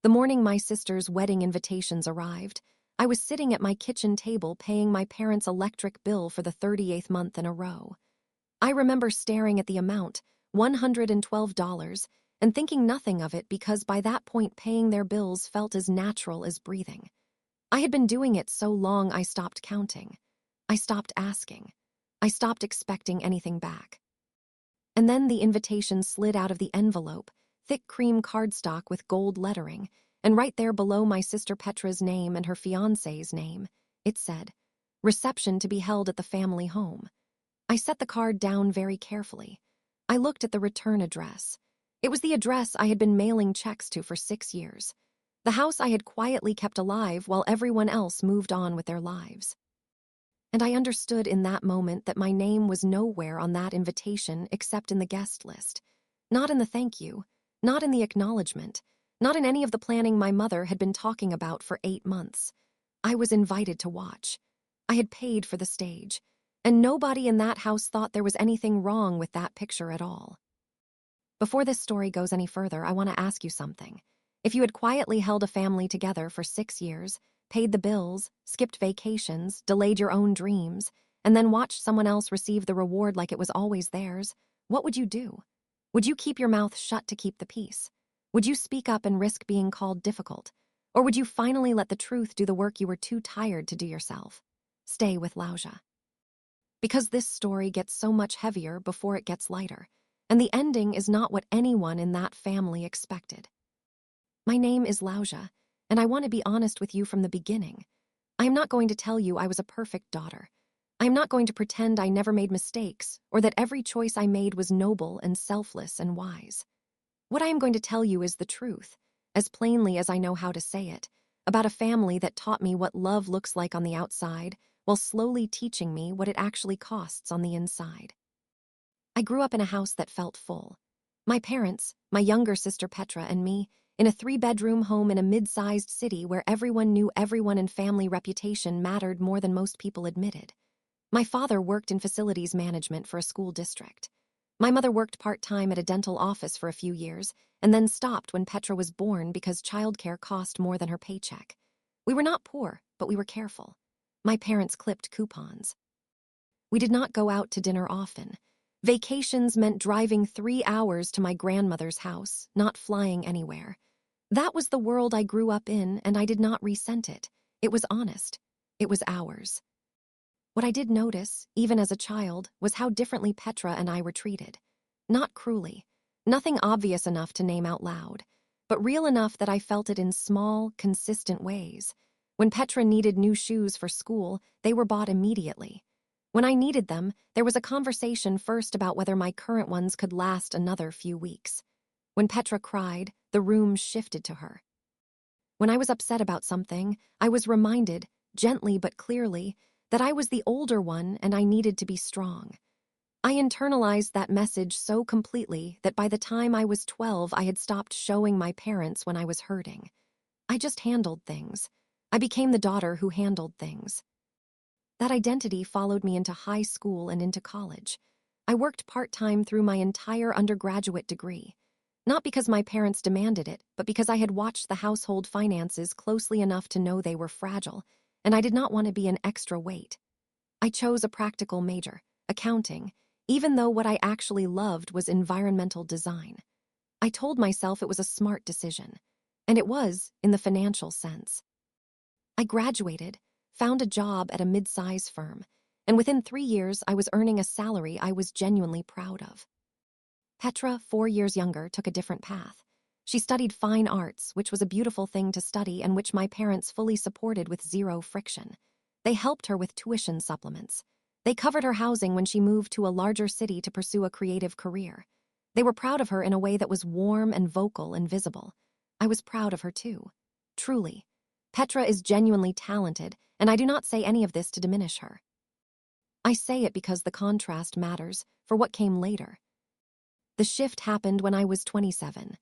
The morning my sister's wedding invitations arrived, I was sitting at my kitchen table paying my parents' electric bill for the 38th month in a row. I remember staring at the amount, $112, and thinking nothing of it because by that point paying their bills felt as natural as breathing. I had been doing it so long I stopped counting. I stopped asking. I stopped expecting anything back. And then the invitation slid out of the envelope, thick cream cardstock with gold lettering, and right there below my sister Petra's name and her fiancé's name, it said, "Reception to be held at the family home." I set the card down very carefully. I looked at the return address. It was the address I had been mailing checks to for 6 years. The house I had quietly kept alive while everyone else moved on with their lives. And I understood in that moment that my name was nowhere on that invitation except in the guest list. Not in the thank you, not in the acknowledgement, not in any of the planning my mother had been talking about for 8 months. I was invited to watch. I had paid for the stage, and nobody in that house thought there was anything wrong with that picture at all. Before this story goes any further, I want to ask you something. If you had quietly held a family together for 6 years, paid the bills, skipped vacations, delayed your own dreams, and then watched someone else receive the reward like it was always theirs, what would you do? Would you keep your mouth shut to keep the peace? Would you speak up and risk being called difficult? Or would you finally let the truth do the work you were too tired to do yourself? Stay with Lousia. Because this story gets so much heavier before it gets lighter, and the ending is not what anyone in that family expected. My name is Lousia, and I want to be honest with you from the beginning. I am not going to tell you I was a perfect daughter. I am not going to pretend I never made mistakes or that every choice I made was noble and selfless and wise. What I am going to tell you is the truth, as plainly as I know how to say it, about a family that taught me what love looks like on the outside while slowly teaching me what it actually costs on the inside. I grew up in a house that felt full. My parents, my younger sister Petra, and me, in a 3-bedroom home in a mid-sized city where everyone knew everyone and family reputation mattered more than most people admitted. My father worked in facilities management for a school district. My mother worked part-time at a dental office for a few years and then stopped when Petra was born because childcare cost more than her paycheck. We were not poor, but we were careful. My parents clipped coupons. We did not go out to dinner often. Vacations meant driving 3 hours to my grandmother's house, not flying anywhere. That was the world I grew up in, and I did not resent it. It was honest. It was ours. What I did notice, even as a child, was how differently Petra and I were treated. Not cruelly. Nothing obvious enough to name out loud, but real enough that I felt it in small, consistent ways. When Petra needed new shoes for school, they were bought immediately. When I needed them, there was a conversation first about whether my current ones could last another few weeks. When Petra cried, the room shifted to her. When I was upset about something, I was reminded, gently but clearly, that I was the older one and I needed to be strong. I internalized that message so completely that by the time I was 12, I had stopped showing my parents when I was hurting. I just handled things. I became the daughter who handled things. That identity followed me into high school and into college. I worked part-time through my entire undergraduate degree. Not because my parents demanded it, but because I had watched the household finances closely enough to know they were fragile, and I did not want to be an extra weight. I chose a practical major, accounting, even though what I actually loved was environmental design. I told myself it was a smart decision, and it was, in the financial sense. I graduated, found a job at a mid-size firm, and within 3 years I was earning a salary I was genuinely proud of. Petra, 4 years younger, took a different path. She studied fine arts, which was a beautiful thing to study and which my parents fully supported with zero friction. They helped her with tuition supplements. They covered her housing when she moved to a larger city to pursue a creative career. They were proud of her in a way that was warm and vocal and visible. I was proud of her too. Truly. Petra is genuinely talented, and I do not say any of this to diminish her. I say it because the contrast matters for what came later. The shift happened when I was 27.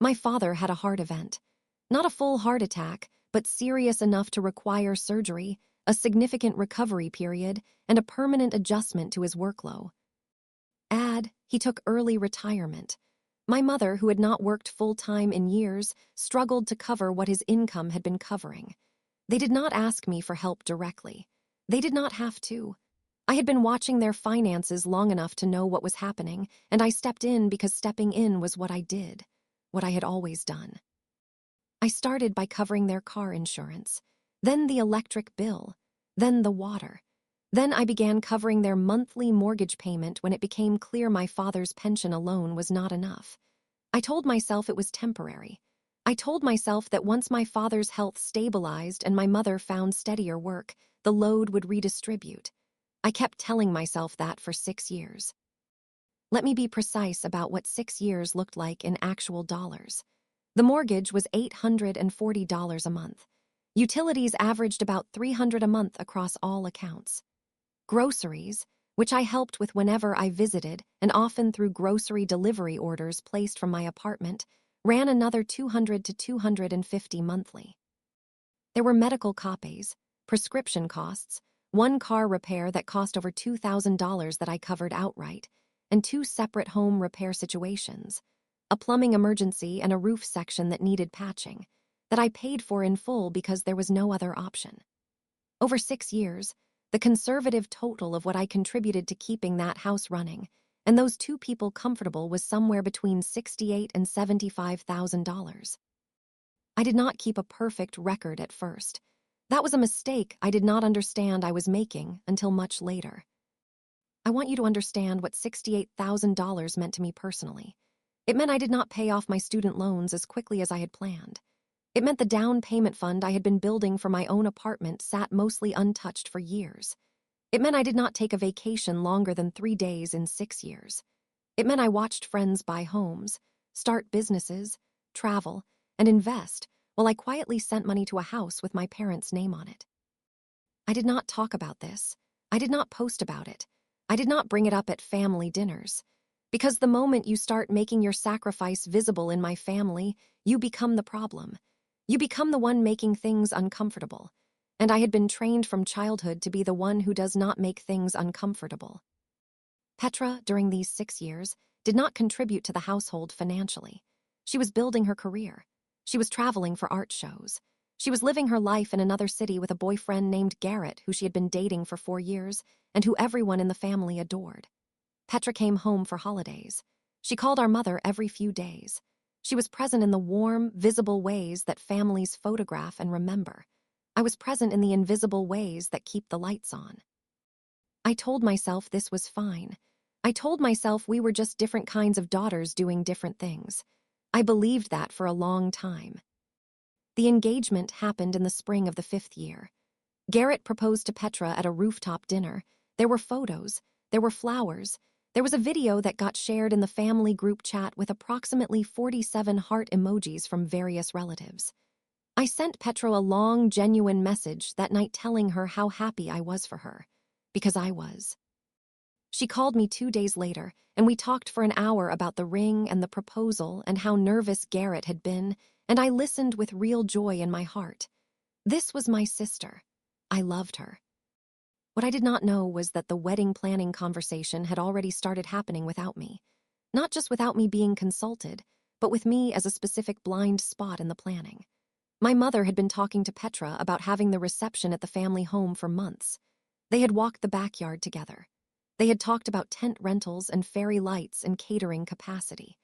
My father had a heart event. Not a full heart attack, but serious enough to require surgery, a significant recovery period, and a permanent adjustment to his workload. He took early retirement. My mother, who had not worked full-time in years, struggled to cover what his income had been covering. They did not ask me for help directly. They did not have to. I had been watching their finances long enough to know what was happening, and I stepped in because stepping in was what I did, what I had always done. I started by covering their car insurance, then the electric bill, then the water. Then I began covering their monthly mortgage payment when it became clear my father's pension alone was not enough. I told myself it was temporary. I told myself that once my father's health stabilized and my mother found steadier work, the load would redistribute. I kept telling myself that for 6 years. Let me be precise about what 6 years looked like in actual dollars. The mortgage was $840 a month. Utilities averaged about $300 a month across all accounts. Groceries, which I helped with whenever I visited and often through grocery delivery orders placed from my apartment, ran another $200 to $250 monthly. There were medical copays, prescription costs, one car repair that cost over $2,000 that I covered outright, and 2 separate home repair situations, a plumbing emergency and a roof section that needed patching, that I paid for in full because there was no other option. Over 6 years, the conservative total of what I contributed to keeping that house running and those 2 people comfortable was somewhere between $68,000 and $75,000. I did not keep a perfect record at first. That was a mistake I did not understand I was making until much later. I want you to understand what $68,000 meant to me personally. It meant I did not pay off my student loans as quickly as I had planned. It meant the down payment fund I had been building for my own apartment sat mostly untouched for years. It meant I did not take a vacation longer than 3 days in 6 years. It meant I watched friends buy homes, start businesses, travel, and invest while I quietly sent money to a house with my parents' name on it. I did not talk about this. I did not post about it. I did not bring it up at family dinners. Because the moment you start making your sacrifice visible in my family, you become the problem. You become the one making things uncomfortable. And I had been trained from childhood to be the one who does not make things uncomfortable. Petra, during these 6 years, did not contribute to the household financially. She was building her career. She was traveling for art shows. She was living her life in another city with a boyfriend named Garrett who she had been dating for 4 years and who everyone in the family adored. Petra came home for holidays. She called our mother every few days. She was present in the warm, visible ways that families photograph and remember. I was present in the invisible ways that keep the lights on. I told myself this was fine. I told myself we were just different kinds of daughters doing different things. I believed that for a long time. The engagement happened in the spring of the 5th year. Garrett proposed to Petra at a rooftop dinner. There were photos. There were flowers. There was a video that got shared in the family group chat with approximately 47 heart emojis from various relatives. I sent Petra a long, genuine message that night telling her how happy I was for her. Because I was. She called me 2 days later, and we talked for an hour about the ring and the proposal and how nervous Garrett had been, and I listened with real joy in my heart. This was my sister. I loved her. What I did not know was that the wedding planning conversation had already started happening without me. Not just without me being consulted, but with me as a specific blind spot in the planning. My mother had been talking to Petra about having the reception at the family home for months. They had walked the backyard together. They had talked about tent rentals and fairy lights and catering capacity.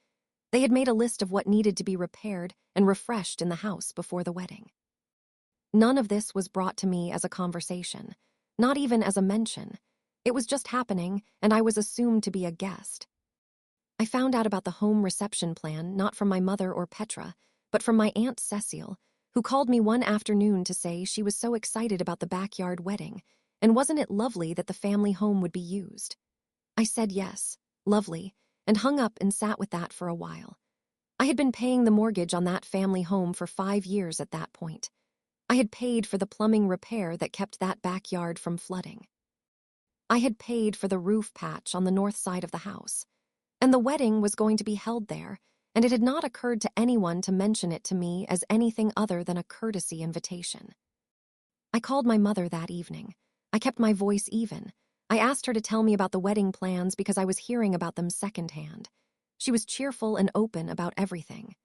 They had made a list of what needed to be repaired and refreshed in the house before the wedding. None of this was brought to me as a conversation, not even as a mention. It was just happening, and I was assumed to be a guest. I found out about the home reception plan not from my mother or Petra, but from my Aunt Cecile, who called me one afternoon to say she was so excited about the backyard wedding, and wasn't it lovely that the family home would be used? I said yes, lovely, and hung up and sat with that for a while. I had been paying the mortgage on that family home for 5 years at that point. I had paid for the plumbing repair that kept that backyard from flooding. I had paid for the roof patch on the north side of the house. And the wedding was going to be held there, and it had not occurred to anyone to mention it to me as anything other than a courtesy invitation. I called my mother that evening. I kept my voice even. I asked her to tell me about the wedding plans because I was hearing about them secondhand. She was cheerful and open about everything.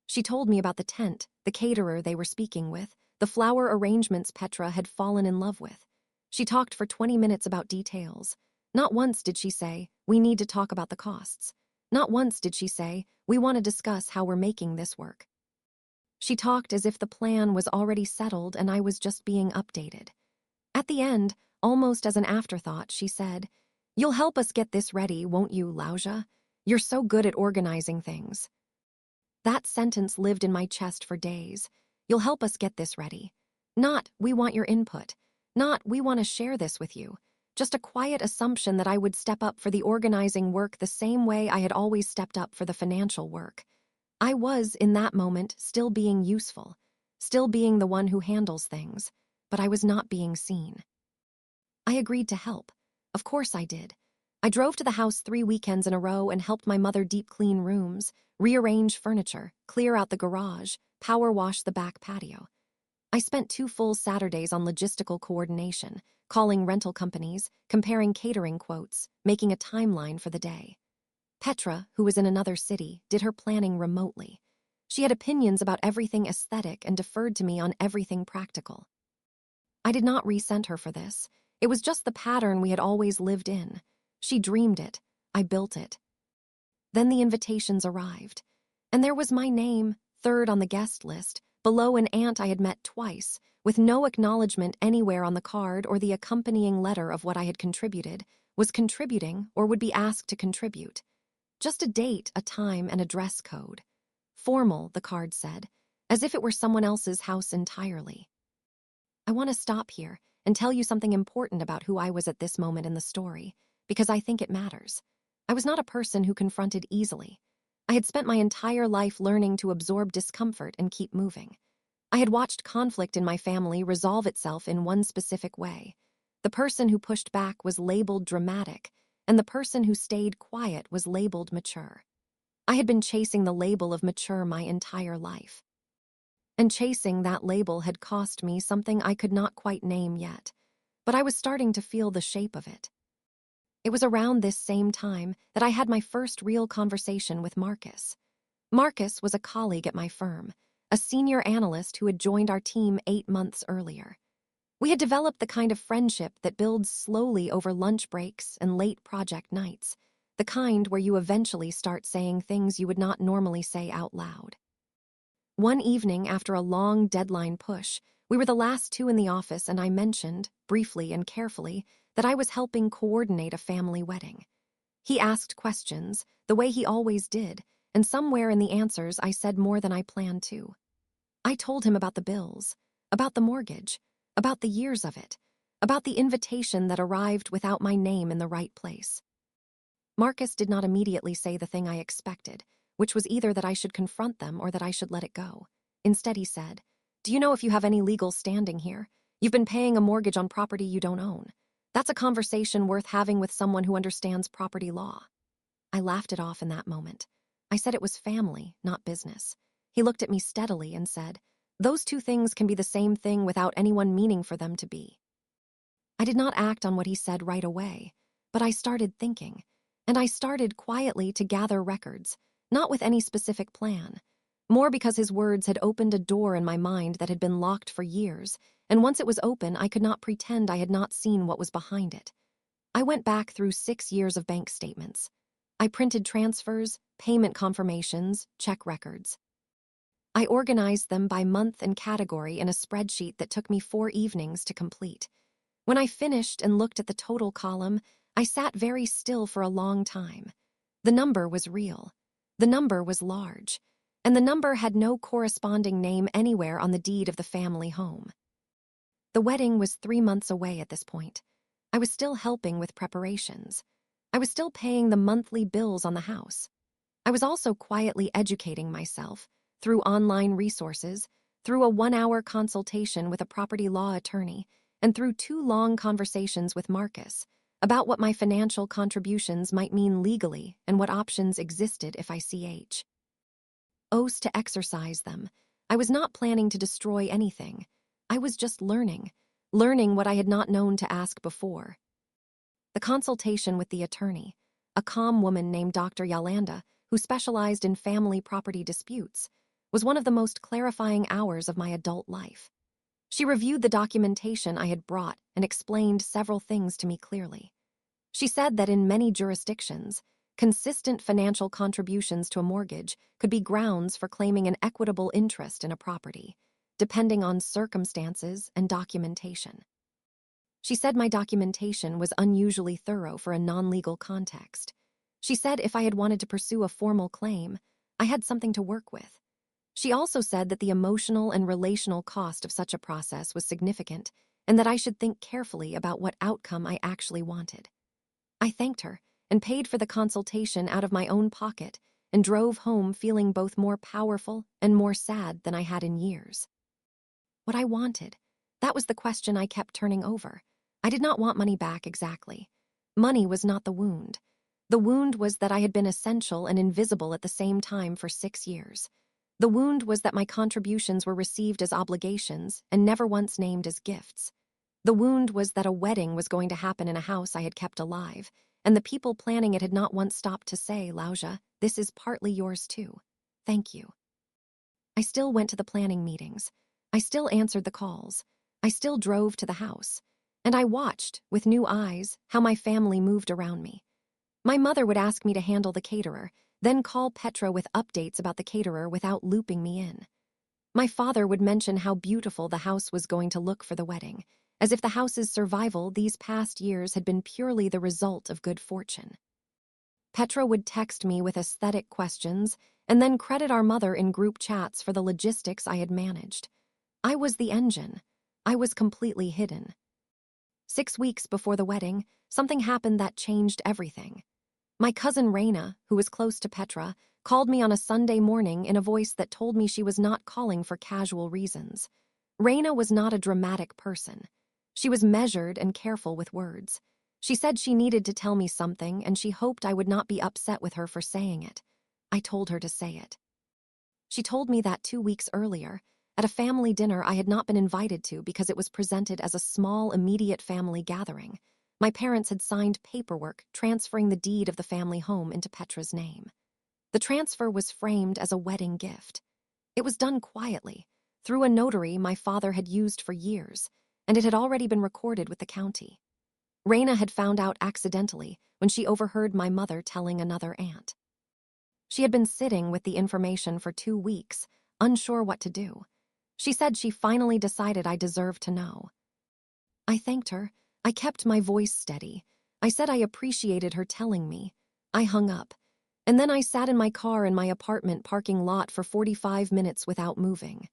She told me about the tent, the caterer they were speaking with, the flower arrangements Petra had fallen in love with. She talked for 20 minutes about details. Not once did she say, "We need to talk about the costs." Not once did she say, "We want to discuss how we're making this work." She talked as if the plan was already settled and I was just being updated. At the end, almost as an afterthought, she said, "You'll help us get this ready, won't you, Lousia? You're so good at organizing things." That sentence lived in my chest for days. You'll help us get this ready. Not, we want your input. Not, we want to share this with you. Just a quiet assumption that I would step up for the organizing work the same way I had always stepped up for the financial work. I was, in that moment, still being useful, still being the one who handles things, but I was not being seen. I agreed to help. Of course I did. I drove to the house 3 weekends in a row and helped my mother deep clean rooms, rearrange furniture, clear out the garage, power wash the back patio. I spent 2 full Saturdays on logistical coordination, calling rental companies, comparing catering quotes, making a timeline for the day. Petra, who was in another city, did her planning remotely. She had opinions about everything aesthetic and deferred to me on everything practical. I did not resent her for this. It was just the pattern we had always lived in. She dreamed it. I built it. Then the invitations arrived. And there was my name, third on the guest list, below an aunt I had met twice, with no acknowledgement anywhere on the card or the accompanying letter of what I had contributed, was contributing, or would be asked to contribute. Just a date, a time, and a dress code. Formal, the card said, as if it were someone else's house entirely. I want to stop here and tell you something important about who I was at this moment in the story, because I think it matters. I was not a person who confronted easily. I had spent my entire life learning to absorb discomfort and keep moving. I had watched conflict in my family resolve itself in one specific way. The person who pushed back was labeled dramatic, and the person who stayed quiet was labeled mature. I had been chasing the label of mature my entire life. And chasing that label had cost me something I could not quite name yet, but I was starting to feel the shape of it. It was around this same time that I had my first real conversation with Marcus. Marcus was a colleague at my firm, a senior analyst who had joined our team 8 months earlier. We had developed the kind of friendship that builds slowly over lunch breaks and late project nights, the kind where you eventually start saying things you would not normally say out loud. One evening after a long deadline push, we were the last 2 in the office and I mentioned, briefly and carefully, that I was helping coordinate a family wedding. He asked questions, the way he always did, and somewhere in the answers I said more than I planned to. I told him about the bills, about the mortgage, about the years of it, about the invitation that arrived without my name in the right place. Marcus did not immediately say the thing I expected, which was either that I should confront them or that I should let it go. Instead, he said, "Do you know if you have any legal standing here? You've been paying a mortgage on property you don't own. That's a conversation worth having with someone who understands property law." I laughed it off in that moment. I said it was family, not business. He looked at me steadily and said, "Those 2 things can be the same thing without anyone meaning for them to be." I did not act on what he said right away, but I started thinking, and I started quietly to gather records, not with any specific plan, more because his words had opened a door in my mind that had been locked for years, and once it was open, I could not pretend I had not seen what was behind it. I went back through 6 years of bank statements. I printed transfers, payment confirmations, check records. I organized them by month and category in a spreadsheet that took me 4 evenings to complete. When I finished and looked at the total column, I sat very still for a long time. The number was real. The number was large, and the number had no corresponding name anywhere on the deed of the family home. The wedding was 3 months away at this point. I was still helping with preparations. I was still paying the monthly bills on the house. I was also quietly educating myself through online resources, through a 1-hour consultation with a property law attorney, and through 2 long conversations with Marcus about what my financial contributions might mean legally and what options existed if I CH. Oaths to exercise them. I was not planning to destroy anything. I was just learning what I had not known to ask before. The consultation with the attorney, a calm woman named Dr. Yolanda, who who specialized in family property disputes, was one of the most clarifying hours of my adult life. She reviewed the documentation I had brought and explained several things to me clearly. She said that in many jurisdictions, consistent financial contributions to a mortgage could be grounds for claiming an equitable interest in a property, depending on circumstances and documentation. She said my documentation was unusually thorough for a non-legal context. She said if I had wanted to pursue a formal claim, I had something to work with. She also said that the emotional and relational cost of such a process was significant and that I should think carefully about what outcome I actually wanted. I thanked her and paid for the consultation out of my own pocket and drove home feeling both more powerful and more sad than I had in years. What I wanted, that was the question I kept turning over. I did not want money back exactly. Money was not the wound. The wound was that I had been essential and invisible at the same time for 6 years. The wound was that my contributions were received as obligations and never once named as gifts. The wound was that a wedding was going to happen in a house I had kept alive, and the people planning it had not once stopped to say, "Lousia, this is partly yours too. Thank you." I still went to the planning meetings. I still answered the calls. I still drove to the house. And I watched, with new eyes, how my family moved around me. My mother would ask me to handle the caterer, then call Petra with updates about the caterer without looping me in. My father would mention how beautiful the house was going to look for the wedding, as if the house's survival these past years had been purely the result of good fortune. Petra would text me with aesthetic questions and then credit our mother in group chats for the logistics I had managed. I was the engine. I was completely hidden. 6 weeks before the wedding, something happened that changed everything. My cousin Raina, who was close to Petra, called me on a Sunday morning in a voice that told me she was not calling for casual reasons. Raina was not a dramatic person. She was measured and careful with words. She said she needed to tell me something and she hoped I would not be upset with her for saying it. I told her to say it. She told me that 2 weeks earlier, at a family dinner I had not been invited to because it was presented as a small, immediate family gathering, my parents had signed paperwork transferring the deed of the family home into Petra's name. The transfer was framed as a wedding gift. It was done quietly, through a notary my father had used for years, and it had already been recorded with the county. Raina had found out accidentally when she overheard my mother telling another aunt. She had been sitting with the information for 2 weeks, unsure what to do. She said she finally decided I deserved to know. I thanked her. I kept my voice steady. I said I appreciated her telling me. I hung up. And then I sat in my car in my apartment parking lot for 45 minutes without moving.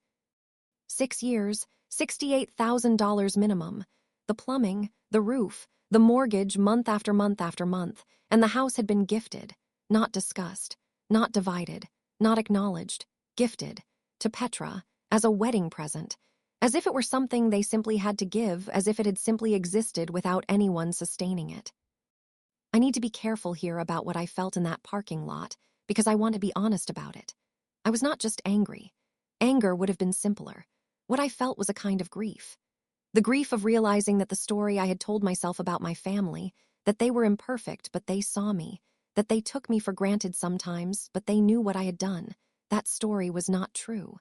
6 years, $68,000 minimum. The plumbing, the roof, the mortgage month after month after month, and the house had been gifted, not discussed, not divided, not acknowledged, gifted, to Petra, as a wedding present, as if it were something they simply had to give, as if it had simply existed without anyone sustaining it. I need to be careful here about what I felt in that parking lot, because I want to be honest about it. I was not just angry. Anger would have been simpler. What I felt was a kind of grief. The grief of realizing that the story I had told myself about my family, that they were imperfect but they saw me, that they took me for granted sometimes but they knew what I had done, that story was not true.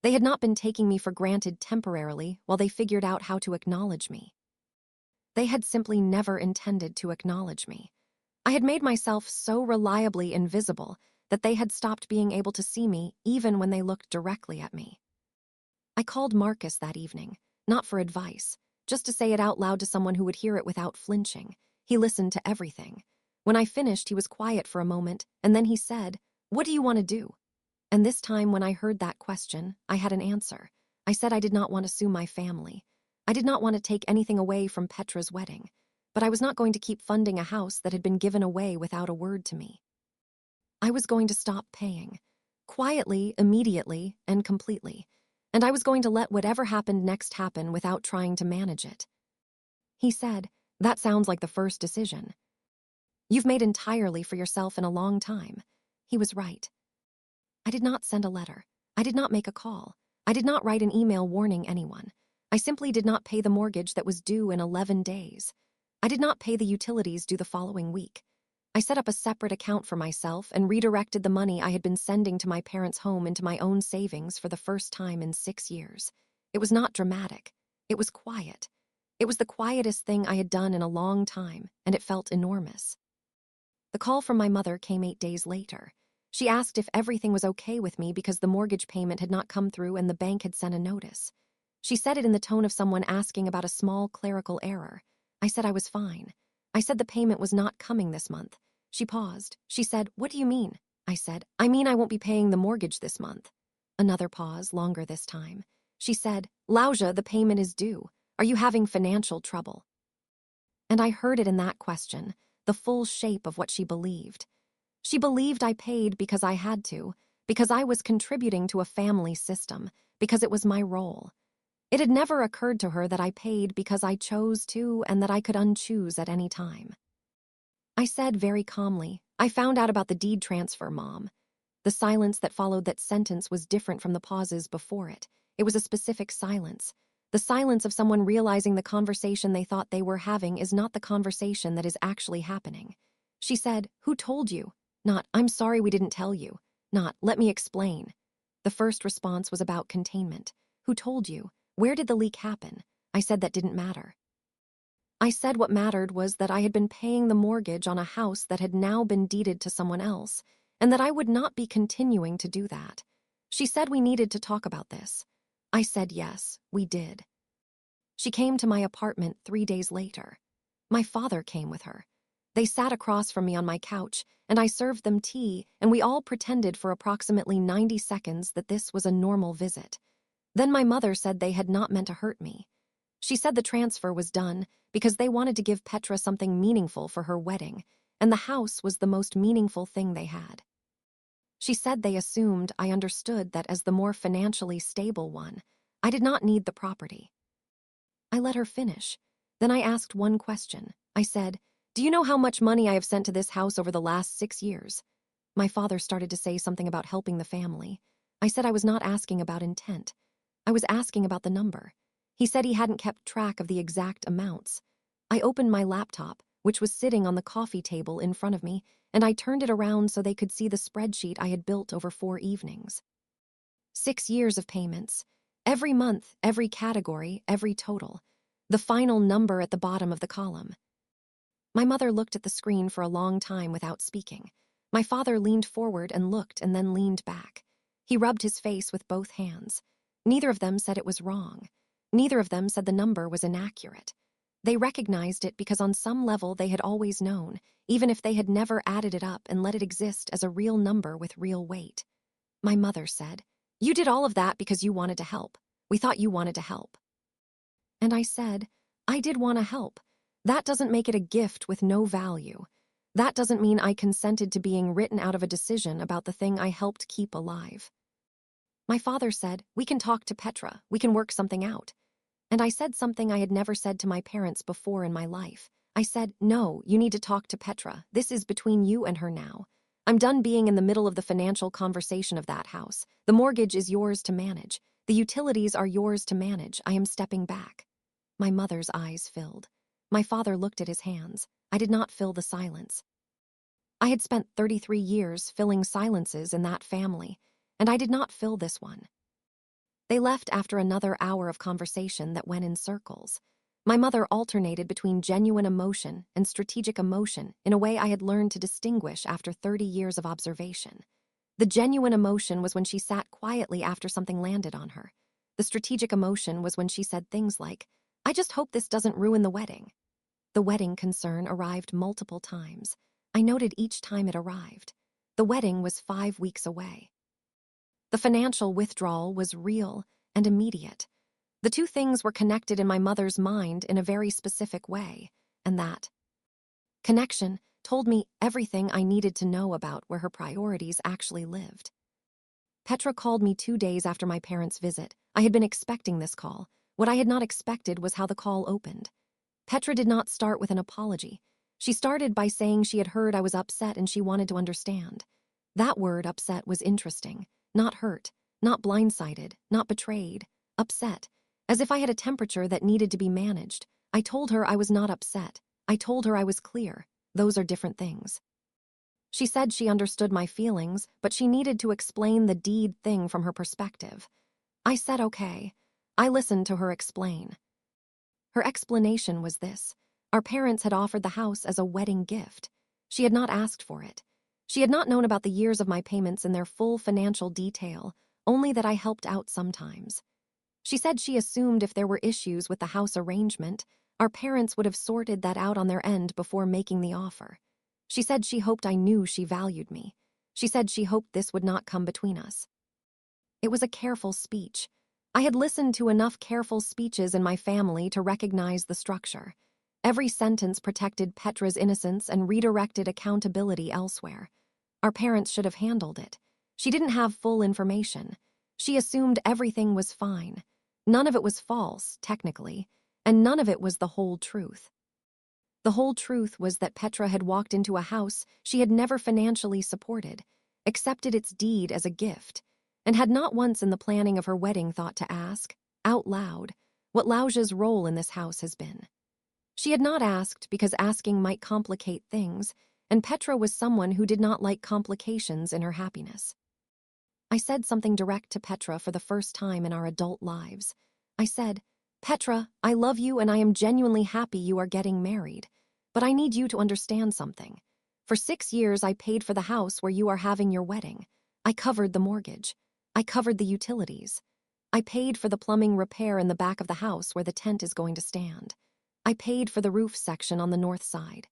They had not been taking me for granted temporarily while they figured out how to acknowledge me. They had simply never intended to acknowledge me. I had made myself so reliably invisible that they had stopped being able to see me even when they looked directly at me. I called Marcus that evening, not for advice, just to say it out loud to someone who would hear it without flinching. He listened to everything. When I finished, he was quiet for a moment, and then he said, "What do you want to do?" And this time when I heard that question, I had an answer. I said I did not want to sue my family. I did not want to take anything away from Petra's wedding, but I was not going to keep funding a house that had been given away without a word to me. I was going to stop paying, quietly, immediately, and completely, and I was going to let whatever happened next happen without trying to manage it. He said, "That sounds like the first decision. You've made entirely for yourself in a long time." He was right. I did not send a letter. I did not make a call. I did not write an email warning anyone. I simply did not pay the mortgage that was due in 11 days. I did not pay the utilities due the following week. I set up a separate account for myself and redirected the money I had been sending to my parents' home into my own savings for the first time in 6 years. It was not dramatic. It was quiet. It was the quietest thing I had done in a long time, and it felt enormous. The call from my mother came 8 days later. She asked if everything was okay with me because the mortgage payment had not come through and the bank had sent a notice. She said it in the tone of someone asking about a small clerical error. I said I was fine. I said the payment was not coming this month. She paused. She said, "What do you mean?" I said, "I mean I won't be paying the mortgage this month." Another pause, longer this time. She said, "Lousia, the payment is due. Are you having financial trouble?" And I heard it in that question, the full shape of what she believed. She believed I paid because I had to, because I was contributing to a family system, because it was my role. It had never occurred to her that I paid because I chose to and that I could unchoose at any time. I said very calmly, "I found out about the deed transfer, Mom." The silence that followed that sentence was different from the pauses before it. It was a specific silence. The silence of someone realizing the conversation they thought they were having is not the conversation that is actually happening. She said, "Who told you?" Not, "I'm sorry we didn't tell you." Not, "Let me explain." The first response was about containment. "Who told you? Where did the leak happen?" I said that didn't matter. I said what mattered was that I had been paying the mortgage on a house that had now been deeded to someone else, and that I would not be continuing to do that. She said we needed to talk about this. I said yes, we did. She came to my apartment 3 days later. My father came with her. They sat across from me on my couch, and I served them tea, and we all pretended for approximately 90 seconds that this was a normal visit. Then my mother said they had not meant to hurt me. She said the transfer was done because they wanted to give Petra something meaningful for her wedding, and the house was the most meaningful thing they had. She said they assumed I understood that as the more financially stable one, I did not need the property. I let her finish. Then I asked one question. I said, "Do you know how much money I have sent to this house over the last 6 years?" My father started to say something about helping the family. I said I was not asking about intent. I was asking about the number. He said he hadn't kept track of the exact amounts. I opened my laptop, which was sitting on the coffee table in front of me, and I turned it around so they could see the spreadsheet I had built over 4 evenings. 6 years of payments. Every month, every category, every total. The final number at the bottom of the column. My mother looked at the screen for a long time without speaking. My father leaned forward and looked and then leaned back. He rubbed his face with both hands. Neither of them said it was wrong. Neither of them said the number was inaccurate. They recognized it because on some level they had always known, even if they had never added it up and let it exist as a real number with real weight. My mother said, "You did all of that because you wanted to help. We thought you wanted to help." And I said, "I did want to help. That doesn't make it a gift with no value. That doesn't mean I consented to being written out of a decision about the thing I helped keep alive." My father said, "We can talk to Petra. We can work something out." And I said something I had never said to my parents before in my life. I said, "No, you need to talk to Petra. This is between you and her now. I'm done being in the middle of the financial conversation of that house. The mortgage is yours to manage. The utilities are yours to manage. I am stepping back." My mother's eyes filled. My father looked at his hands. I did not fill the silence. I had spent 33 years filling silences in that family, and I did not fill this one. They left after another hour of conversation that went in circles. My mother alternated between genuine emotion and strategic emotion in a way I had learned to distinguish after 30 years of observation. The genuine emotion was when she sat quietly after something landed on her. The strategic emotion was when she said things like, "I just hope this doesn't ruin the wedding." The wedding concern arrived multiple times. I noted each time it arrived. The wedding was 5 weeks away. The financial withdrawal was real and immediate. The two things were connected in my mother's mind in a very specific way, and that connection told me everything I needed to know about where her priorities actually lived. Petra called me 2 days after my parents' visit. I had been expecting this call. What I had not expected was how the call opened. Petra did not start with an apology. She started by saying she had heard I was upset and she wanted to understand. That word, upset, was interesting. Not hurt, not blindsided, not betrayed. Upset, as if I had a temperature that needed to be managed. I told her I was not upset. I told her I was clear. Those are different things. She said she understood my feelings, but she needed to explain the deed thing from her perspective. I said okay. I listened to her explain. Her explanation was this. Our parents had offered the house as a wedding gift. She had not asked for it. She had not known about the years of my payments in their full financial detail, only that I helped out sometimes. She said she assumed if there were issues with the house arrangement, our parents would have sorted that out on their end before making the offer. She said she hoped I knew she valued me. She said she hoped this would not come between us. It was a careful speech. I had listened to enough careful speeches in my family to recognize the structure. Every sentence protected Petra's innocence and redirected accountability elsewhere. Our parents should have handled it. She didn't have full information. She assumed everything was fine. None of it was false, technically, and none of it was the whole truth. The whole truth was that Petra had walked into a house she had never financially supported, accepted its deed as a gift, and had not once in the planning of her wedding thought to ask, out loud, what Lousia's role in this house has been. She had not asked because asking might complicate things, and Petra was someone who did not like complications in her happiness. I said something direct to Petra for the first time in our adult lives. I said, Petra, I love you and I am genuinely happy you are getting married, but I need you to understand something. For 6 years I paid for the house where you are having your wedding. I covered the mortgage. I covered the utilities. I paid for the plumbing repair in the back of the house where the tent is going to stand. I paid for the roof section on the north side.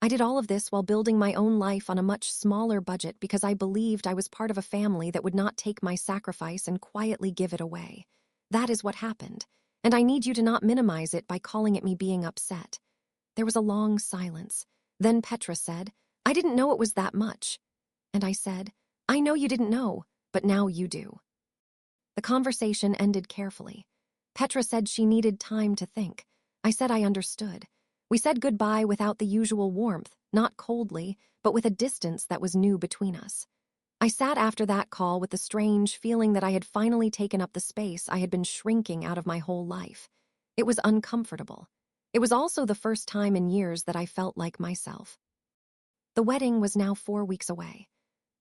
I did all of this while building my own life on a much smaller budget because I believed I was part of a family that would not take my sacrifice and quietly give it away. That is what happened, and I need you to not minimize it by calling it me being upset. There was a long silence. Then Petra said, I didn't know it was that much. And I said, I know you didn't know, but now you do. The conversation ended carefully. Petra said she needed time to think. I said I understood. We said goodbye without the usual warmth, not coldly, but with a distance that was new between us. I sat after that call with the strange feeling that I had finally taken up the space I had been shrinking out of my whole life. It was uncomfortable. It was also the first time in years that I felt like myself. The wedding was now 4 weeks away.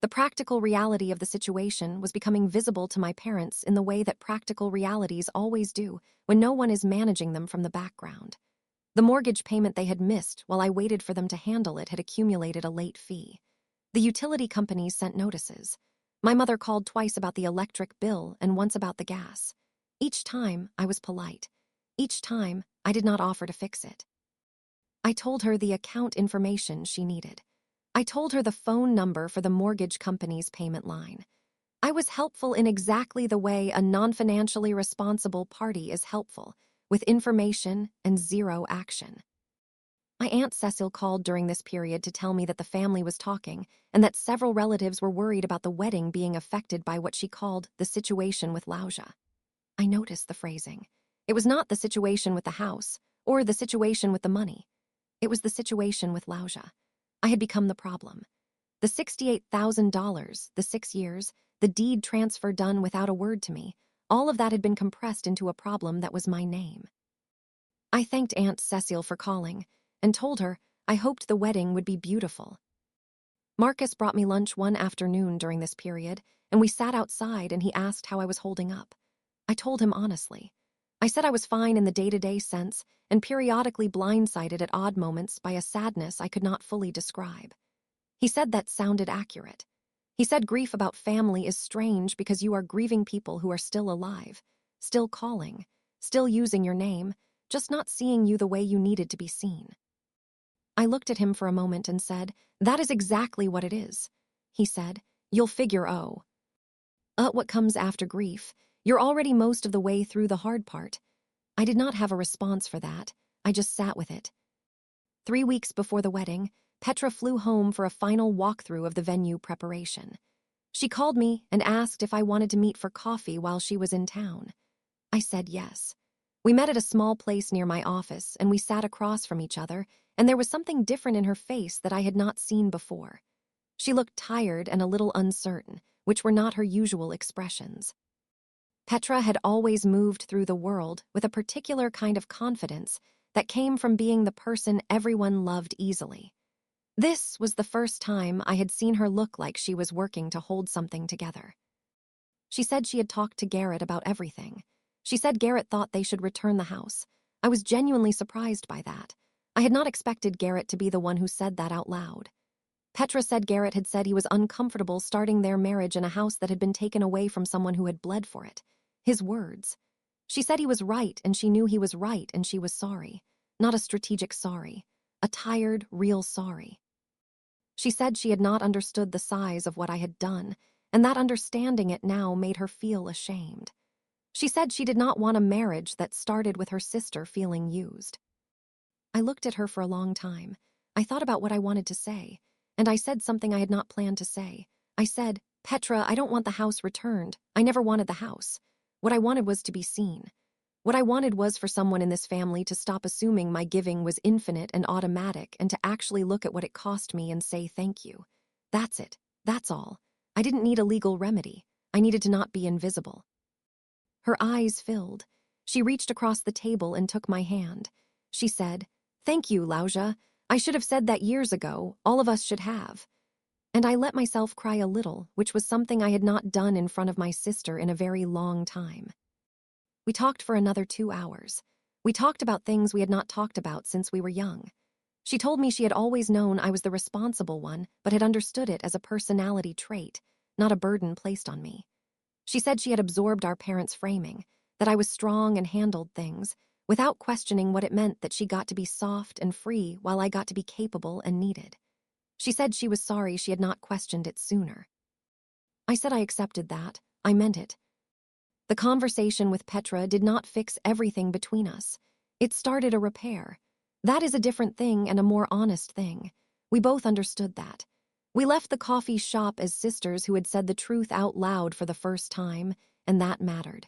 The practical reality of the situation was becoming visible to my parents in the way that practical realities always do when no one is managing them from the background. The mortgage payment they had missed while I waited for them to handle it had accumulated a late fee. The utility companies sent notices. My mother called twice about the electric bill and once about the gas. Each time, I was polite. Each time, I did not offer to fix it. I told her the account information she needed. I told her the phone number for the mortgage company's payment line. I was helpful in exactly the way a non-financially responsible party is helpful, with information and zero action. My Aunt Cecile called during this period to tell me that the family was talking and that several relatives were worried about the wedding being affected by what she called the situation with Lousia. I noticed the phrasing. It was not the situation with the house or the situation with the money. It was the situation with Lousia. I had become the problem. The $68,000, the 6 years, the deed transfer done without a word to me, all of that had been compressed into a problem that was my name. I thanked Aunt Cecile for calling and told her I hoped the wedding would be beautiful. Marcus brought me lunch one afternoon during this period, and we sat outside and he asked how I was holding up. I told him honestly. I said I was fine in the day-to-day sense and periodically blindsided at odd moments by a sadness I could not fully describe. He said that sounded accurate. He said grief about family is strange because you are grieving people who are still alive, still calling, still using your name, just not seeing you the way you needed to be seen. I looked at him for a moment and said, that is exactly what it is. He said, you'll figure what comes after grief. You're already most of the way through the hard part. I did not have a response for that. I just sat with it. 3 weeks before the wedding, Petra flew home for a final walkthrough of the venue preparation. She called me and asked if I wanted to meet for coffee while she was in town. I said yes. We met at a small place near my office and we sat across from each other, and there was something different in her face that I had not seen before. She looked tired and a little uncertain, which were not her usual expressions. Petra had always moved through the world with a particular kind of confidence that came from being the person everyone loved easily. This was the first time I had seen her look like she was working to hold something together. She said she had talked to Garrett about everything. She said Garrett thought they should return the house. I was genuinely surprised by that. I had not expected Garrett to be the one who said that out loud. Petra said Garrett had said he was uncomfortable starting their marriage in a house that had been taken away from someone who had bled for it. His words. She said he was right and she knew he was right and she was sorry. Not a strategic sorry. A tired, real sorry. She said she had not understood the size of what I had done, and that understanding it now made her feel ashamed. She said she did not want a marriage that started with her sister feeling used. I looked at her for a long time. I thought about what I wanted to say, and I said something I had not planned to say. I said, "Petra, I don't want the house returned. I never wanted the house. What I wanted was to be seen. What I wanted was for someone in this family to stop assuming my giving was infinite and automatic and to actually look at what it cost me and say thank you. That's it. That's all. I didn't need a legal remedy. I needed to not be invisible." Her eyes filled. She reached across the table and took my hand. She said, "Thank you, Lousia. I should have said that years ago. All of us should have." And I let myself cry a little, which was something I had not done in front of my sister in a very long time. We talked for another 2 hours. We talked about things we had not talked about since we were young. She told me she had always known I was the responsible one, but had understood it as a personality trait, not a burden placed on me. She said she had absorbed our parents' framing, that I was strong and handled things, without questioning what it meant that she got to be soft and free while I got to be capable and needed. She said she was sorry she had not questioned it sooner. I said I accepted that. I meant it. The conversation with Petra did not fix everything between us. It started a repair. That is a different thing and a more honest thing. We both understood that. We left the coffee shop as sisters who had said the truth out loud for the first time, and that mattered.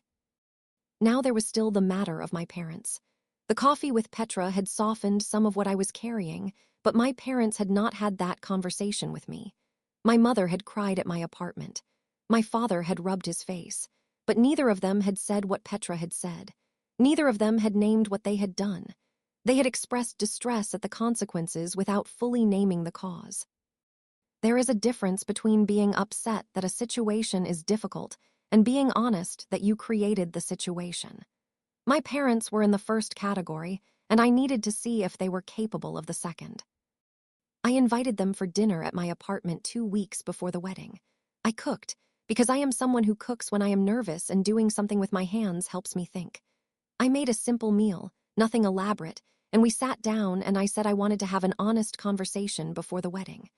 Now there was still the matter of my parents. The coffee with Petra had softened some of what I was carrying, but my parents had not had that conversation with me. My mother had cried at my apartment. My father had rubbed his face. But neither of them had said what Petra had said. Neither of them had named what they had done. They had expressed distress at the consequences without fully naming the cause. There is a difference between being upset that a situation is difficult and being honest that you created the situation. My parents were in the first category, and I needed to see if they were capable of the second. I invited them for dinner at my apartment 2 weeks before the wedding. I cooked, because I am someone who cooks when I am nervous and doing something with my hands helps me think. I made a simple meal, nothing elaborate, and we sat down and I said I wanted to have an honest conversation before the wedding.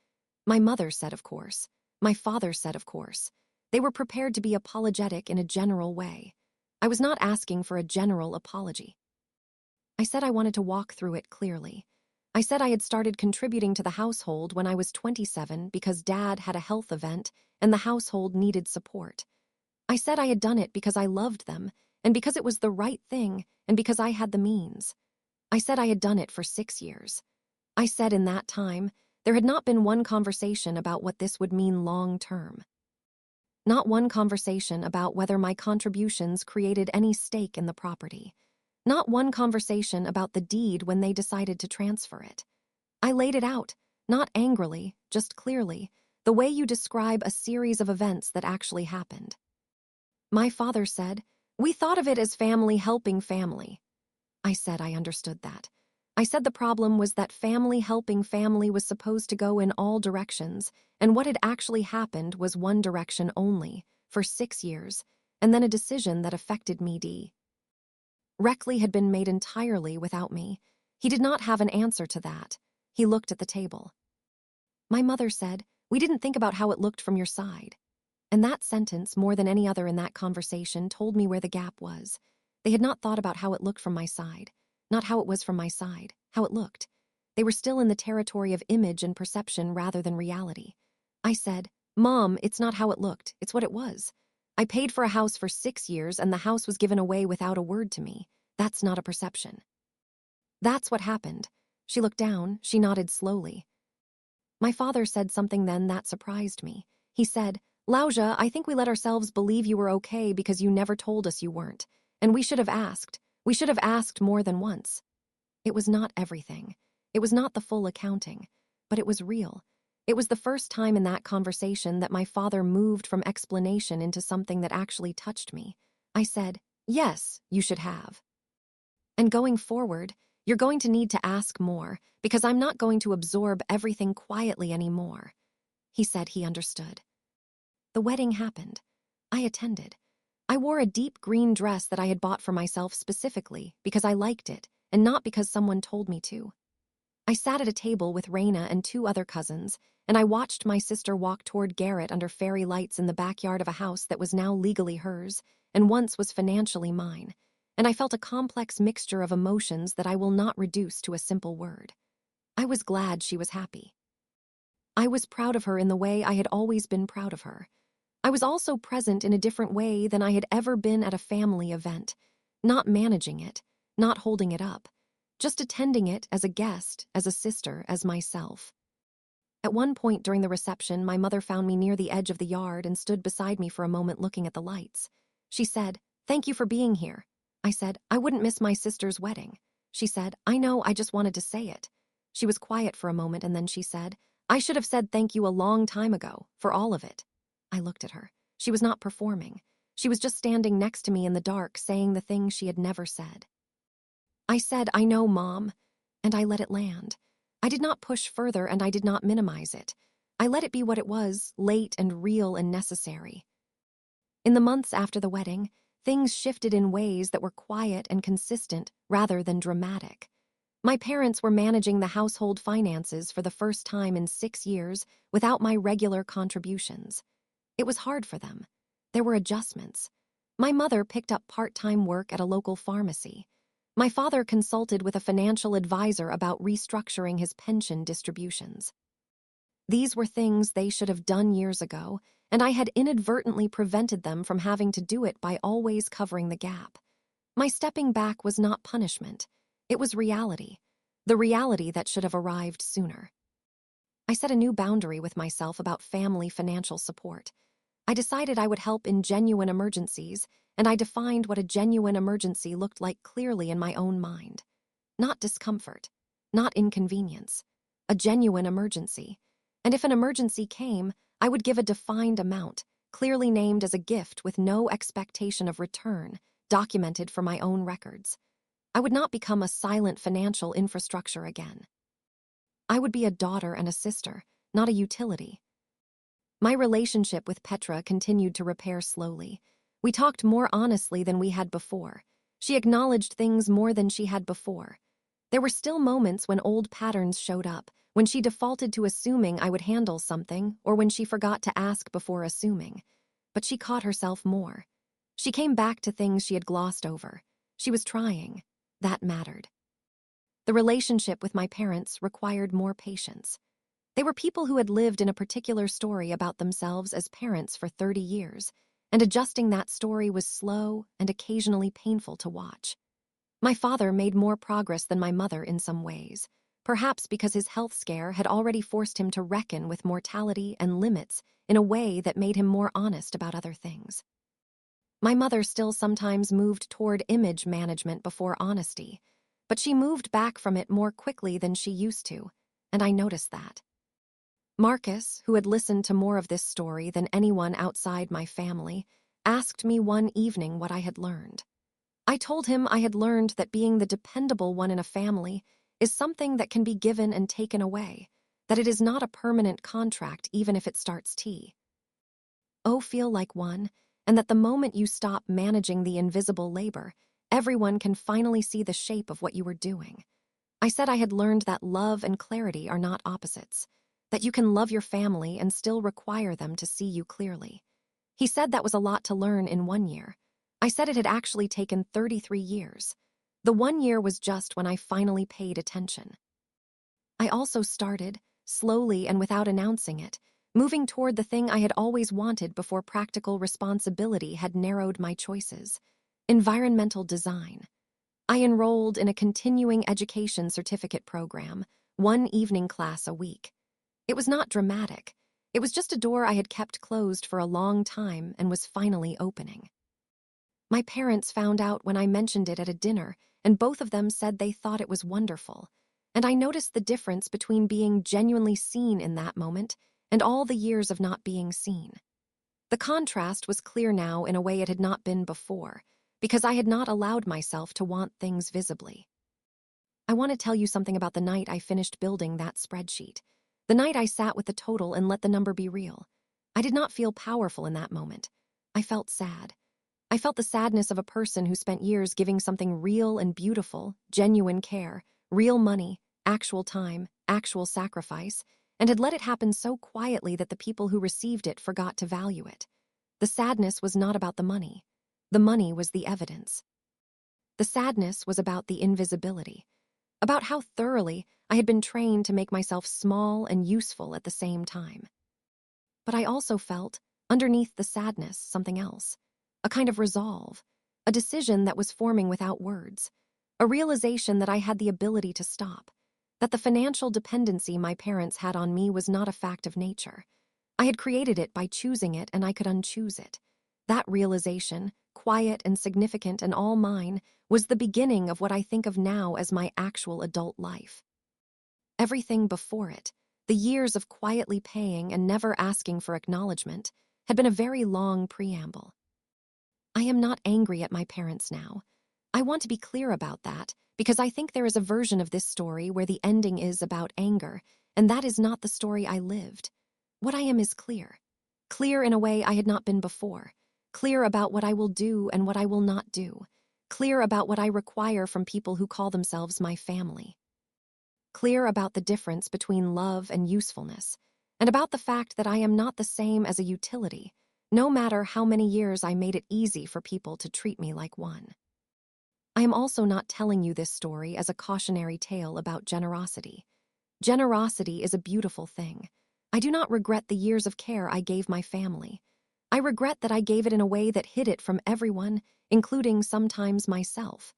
My mother said, of course. My father said, of course. They were prepared to be apologetic in a general way. I was not asking for a general apology. I said I wanted to walk through it clearly. I said I had started contributing to the household when I was 27 because Dad had a health event and the household needed support. I said I had done it because I loved them and because it was the right thing and because I had the means. I said I had done it for 6 years. I said in that time, there had not been one conversation about what this would mean long term. Not one conversation about whether my contributions created any stake in the property. Not one conversation about the deed when they decided to transfer it. I laid it out, not angrily, just clearly, the way you describe a series of events that actually happened. My father said, "We thought of it as family helping family." I said I understood that. I said the problem was that family helping family was supposed to go in all directions, and what had actually happened was one direction only, for 6 years, and then a decision that affected me. Reckley had been made entirely without me. He did not have an answer to that. He looked at the table. My mother said, "We didn't think about how it looked from your side." And that sentence, more than any other in that conversation, told me where the gap was. They had not thought about how it looked from my side. Not how it was from my side, how it looked. They were still in the territory of image and perception rather than reality. I said, "Mom, it's not how it looked, it's what it was. I paid for a house for 6 years and the house was given away without a word to me. That's not a perception." That's what happened. She looked down, she nodded slowly. My father said something then that surprised me. He said, "Lousia, I think we let ourselves believe you were okay because you never told us you weren't. And we should have asked. We should have asked more than once." It was not everything. It was not the full accounting. but it was real. It was the first time in that conversation that my father moved from explanation into something that actually touched me. I said, "Yes, you should have. And going forward, you're going to need to ask more, because I'm not going to absorb everything quietly anymore." He said he understood. The wedding happened. I attended. I wore a deep green dress that I had bought for myself specifically because I liked it and not because someone told me to. I sat at a table with Raina and two other cousins, and I watched my sister walk toward Garrett under fairy lights in the backyard of a house that was now legally hers and once was financially mine, and I felt a complex mixture of emotions that I will not reduce to a simple word. I was glad she was happy. I was proud of her in the way I had always been proud of her. I was also present in a different way than I had ever been at a family event, not managing it, not holding it up, just attending it as a guest, as a sister, as myself. At one point during the reception, my mother found me near the edge of the yard and stood beside me for a moment looking at the lights. She said, "Thank you for being here." I said, "I wouldn't miss my sister's wedding." She said, "I know, I just wanted to say it." She was quiet for a moment and then she said, "I should have said thank you a long time ago, for all of it." I looked at her. She was not performing. She was just standing next to me in the dark, saying the things she had never said. I said, "I know, Mom," and I let it land. I did not push further and I did not minimize it. I let it be what it was, late and real and necessary. In the months after the wedding, things shifted in ways that were quiet and consistent rather than dramatic. My parents were managing the household finances for the first time in 6 years without my regular contributions. It was hard for them. There were adjustments. My mother picked up part-time work at a local pharmacy. My father consulted with a financial advisor about restructuring his pension distributions. These were things they should have done years ago, and I had inadvertently prevented them from having to do it by always covering the gap. My stepping back was not punishment. It was reality. The reality that should have arrived sooner. I set a new boundary with myself about family financial support. I decided I would help in genuine emergencies, and I defined what a genuine emergency looked like clearly in my own mind. Not discomfort, not inconvenience, a genuine emergency. And if an emergency came, I would give a defined amount, clearly named as a gift with no expectation of return, documented for my own records. I would not become a silent financial infrastructure again. I would be a daughter and a sister, not a utility. My relationship with Petra continued to repair slowly. We talked more honestly than we had before. She acknowledged things more than she had before. There were still moments when old patterns showed up, when she defaulted to assuming I would handle something, or when she forgot to ask before assuming. But she caught herself more. She came back to things she had glossed over. She was trying. That mattered. The relationship with my parents required more patience. They were people who had lived in a particular story about themselves as parents for 30 years, and adjusting that story was slow and occasionally painful to watch. My father made more progress than my mother in some ways, perhaps because his health scare had already forced him to reckon with mortality and limits in a way that made him more honest about other things. My mother still sometimes moved toward image management before honesty, but she moved back from it more quickly than she used to, and I noticed that. Marcus, who had listened to more of this story than anyone outside my family, asked me one evening what I had learned. I told him I had learned that being the dependable one in a family is something that can be given and taken away, that it is not a permanent contract even if it starts T. Oh, feel like one, and that the moment you stop managing the invisible labor, everyone can finally see the shape of what you were doing. I said I had learned that love and clarity are not opposites, that you can love your family and still require them to see you clearly. He said that was a lot to learn in 1 year. I said it had actually taken 33 years. The 1 year was just when I finally paid attention. I also started, slowly and without announcing it, moving toward the thing I had always wanted before practical responsibility had narrowed my choices: environmental design. I enrolled in a continuing education certificate program, 1 evening class a week. It was not dramatic. It was just a door I had kept closed for a long time and was finally opening. My parents found out when I mentioned it at a dinner, and both of them said they thought it was wonderful. and I noticed the difference between being genuinely seen in that moment and all the years of not being seen. The contrast was clear now in a way it had not been before, because I had not allowed myself to want things visibly. I want to tell you something about the night I finished building that spreadsheet. The night I sat with the total and let the number be real. I did not feel powerful in that moment. I felt sad. I felt the sadness of a person who spent years giving something real and beautiful, genuine care, real money, actual time, actual sacrifice, and had let it happen so quietly that the people who received it forgot to value it. The sadness was not about the money. The money was the evidence. The sadness was about the invisibility, about how thoroughly I had been trained to make myself small and useful at the same time. But I also felt, underneath the sadness, something else, a kind of resolve, a decision that was forming without words, a realization that I had the ability to stop, that the financial dependency my parents had on me was not a fact of nature. I had created it by choosing it, and I could unchoose it. That realization, quiet and significant and all mine, was the beginning of what I think of now as my actual adult life. Everything before it, the years of quietly paying and never asking for acknowledgement, had been a very long preamble. I am not angry at my parents now. I want to be clear about that, because I think there is a version of this story where the ending is about anger, and that is not the story I lived. What I am is clear. Clear in a way I had not been before. Clear about what I will do and what I will not do. Clear about what I require from people who call themselves my family. Clear about the difference between love and usefulness, and about the fact that I am not the same as a utility, no matter how many years I made it easy for people to treat me like one. I am also not telling you this story as a cautionary tale about generosity. Generosity is a beautiful thing. I do not regret the years of care I gave my family. I regret that I gave it in a way that hid it from everyone, including sometimes myself.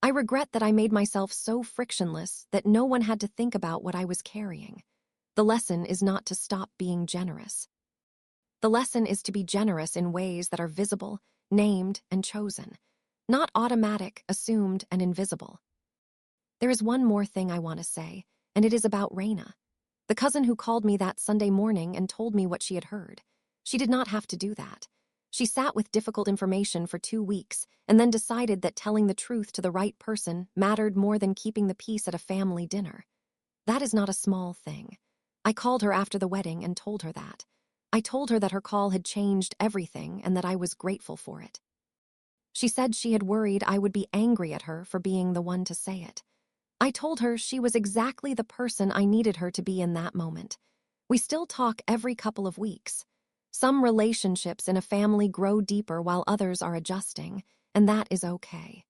I regret that I made myself so frictionless that no one had to think about what I was carrying. The lesson is not to stop being generous. The lesson is to be generous in ways that are visible, named, and chosen, not automatic, assumed, and invisible. There is one more thing I want to say, and it is about Raina, the cousin who called me that Sunday morning and told me what she had heard. She did not have to do that. She sat with difficult information for 2 weeks and then decided that telling the truth to the right person mattered more than keeping the peace at a family dinner. That is not a small thing. I called her after the wedding and told her that. I told her that her call had changed everything and that I was grateful for it. She said she had worried I would be angry at her for being the one to say it. I told her she was exactly the person I needed her to be in that moment. We still talk every couple of weeks. Some relationships in a family grow deeper while others are adjusting, and that is okay.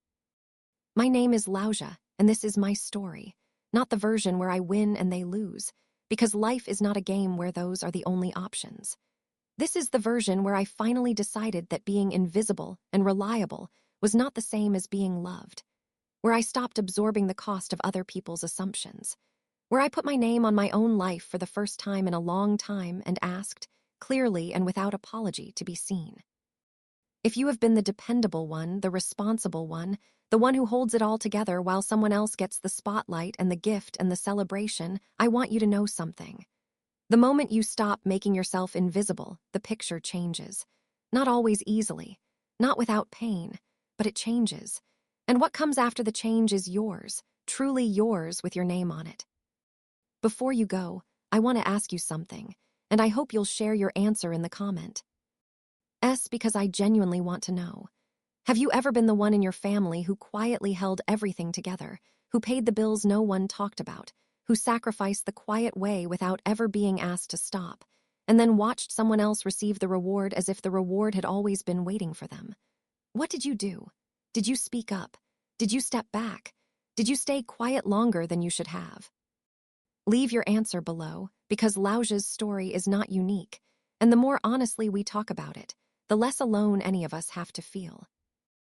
My name is Lousia, and this is my story, not the version where I win and they lose, because life is not a game where those are the only options. This is the version where I finally decided that being invisible and reliable was not the same as being loved, where I stopped absorbing the cost of other people's assumptions, where I put my name on my own life for the first time in a long time and asked, clearly and without apology, to be seen. If you have been the dependable one, the responsible one, the one who holds it all together while someone else gets the spotlight and the gift and the celebration, I want you to know something. The moment you stop making yourself invisible, the picture changes. Not always easily, not without pain, but it changes. And what comes after the change is yours, truly yours with your name on it. Before you go, I want to ask you something, and I hope you'll share your answer in the comment. Because I genuinely want to know. Have you ever been the one in your family who quietly held everything together, who paid the bills no one talked about, who sacrificed the quiet way without ever being asked to stop, and then watched someone else receive the reward as if the reward had always been waiting for them? What did you do? Did you speak up? Did you step back? Did you stay quiet longer than you should have? Leave your answer below, because Lousia's story is not unique, and the more honestly we talk about it, the less alone any of us have to feel.